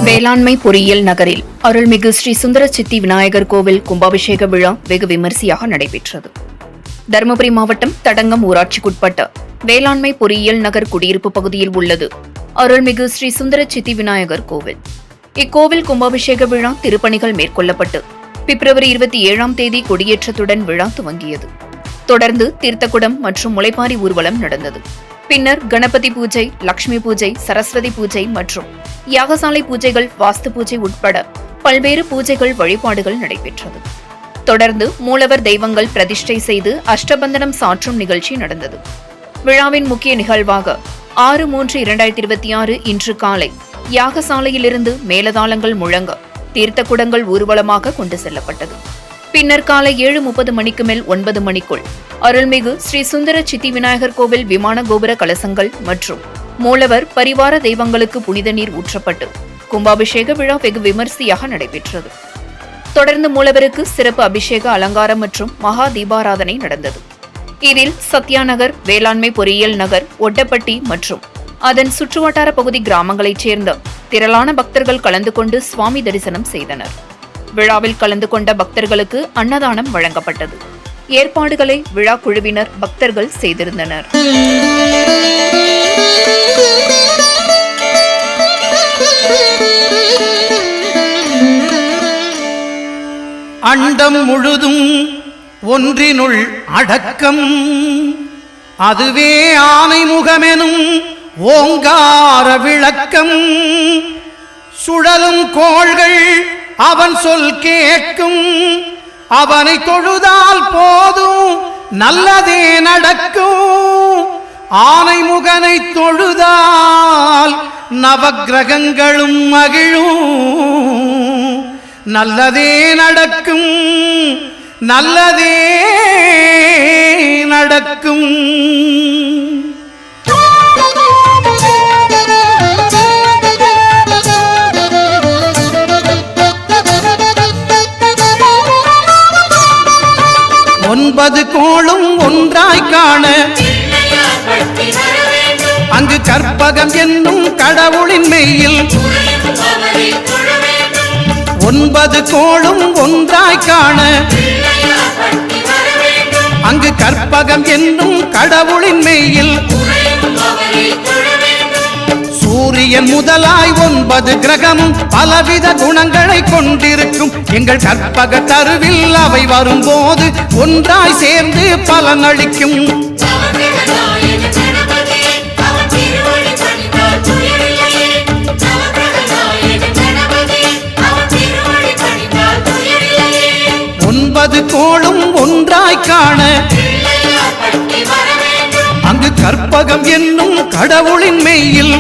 வேளாண்மை பொறியியல் நகரில் அருள்மிகு ஸ்ரீ சுந்தர சித்தி விநாயகர் கோவில் கும்பாபிஷேக விழா வெகு விமரிசையாக நடைபெற்றது. தருமபுரி மாவட்டம் தடங்கம் ஊராட்சிக்குட்பட்ட வேளாண்மை பொறியியல் நகர் குடியிருப்பு பகுதியில் உள்ளது அருள்மிகு ஸ்ரீ சுந்தர சித்தி விநாயகர் கோவில். இக்கோவில் கும்பாபிஷேக விழா திருப்பணிகள் மேற்கொள்ளப்பட்டு பிப்ரவரி 27ஆம் தேதி கொடியேற்றத்துடன் விழா துவங்கியது. தொடர்ந்து தீர்த்தக்குடம் மற்றும் முளைப்பாரி ஊர்வலம் நடந்தது. பின்னர் கணபதி பூஜை, லட்சுமி பூஜை, சரஸ்வதி பூஜை மற்றும் யாகசாலை பூஜைகள், வாஸ்து பூஜை உட்பட பல்வேறு பூஜைகள், வழிபாடுகள் நடைபெற்றது. தொடர்ந்து மூலவர் தெய்வங்கள் பிரதிஷ்டை செய்து அஷ்டபந்தனம் சாற்றும் நிகழ்ச்சி நடந்தது. விழாவின் முக்கிய நிகழ்வாக 6/3/2026 இன்று காலை யாகசாலையிலிருந்து மேலதாளங்கள் முழங்க தீர்த்தக்குடங்கள் ஊர்வலமாக கொண்டு செல்லப்பட்டது. பின்னர் காலை 7:30 மணிக்கு மேல் 9 மணிக்குள் அருள்மிகு ஸ்ரீ சுந்தர சித்தி விநாயகர் கோவில் விமான கோபுர கலசங்கள் மற்றும் மூலவர் பரிவார தெய்வங்களுக்கு புனித நீர் ஊற்றப்பட்டு கும்பாபிஷேக விழா வெகு விமரிசையாக நடைபெற்றது. தொடர்ந்து மூலவருக்கு சிறப்பு அபிஷேக அலங்காரம் மற்றும் மகா தீபாராதனை நடந்தது. இதில் சத்யா நகர், வேளாண்மை பொறியியல் நகர், ஒட்டப்பட்டி மற்றும் அதன் சுற்றுவட்டார பகுதி கிராமங்களைச் சேர்ந்த திரளான பக்தர்கள் கலந்து கொண்டு சுவாமி தரிசனம் செய்தனர். விழாவில் கலந்து கொண்ட பக்தர்களுக்கு அன்னதானம் வழங்கப்பட்டது. ஏற்பாடுகளை விழா குழுவினர், பக்தர்கள் செய்திருந்தனர். அண்டம் முழுதும் ஒன்றினுள் அடக்கம், அதுவே ஆனை முகமெனும் ஓங்கார விளக்கம். சுழலும் கோள்கள் அவன் சொல் கேட்கும், அவனை தொழுதால் போதும் நல்லதே நடக்கும். ஆனை முகனை தொழுதால் நவக்கிரகங்களும் மகிழும். நல்லதே நடக்கும், நல்லதே நடக்கும். ஒன்பது கோளும் ஒன்றாய் காண அங்கு கற்பகம் என்னும் கடவுளின் மெய்யில் 9 கோளும் ஒன்றாய் காண அங்கு கற்பகம் என்னும் கடவுளின் மெய்யில் சூரியன் முதலாய் 9 கிரகமும் பலவித குணங்களை கொண்டிருக்கும். எங்கள் கற்பக தருவில் அவை வரும்போது ஒன்றாய் சேர்ந்து பலனளிக்கும். ஒன்பது கோளும் ஒன்றாய் காண அங்கு கற்பகம் என்னும் கடவுளின் மெய்யில்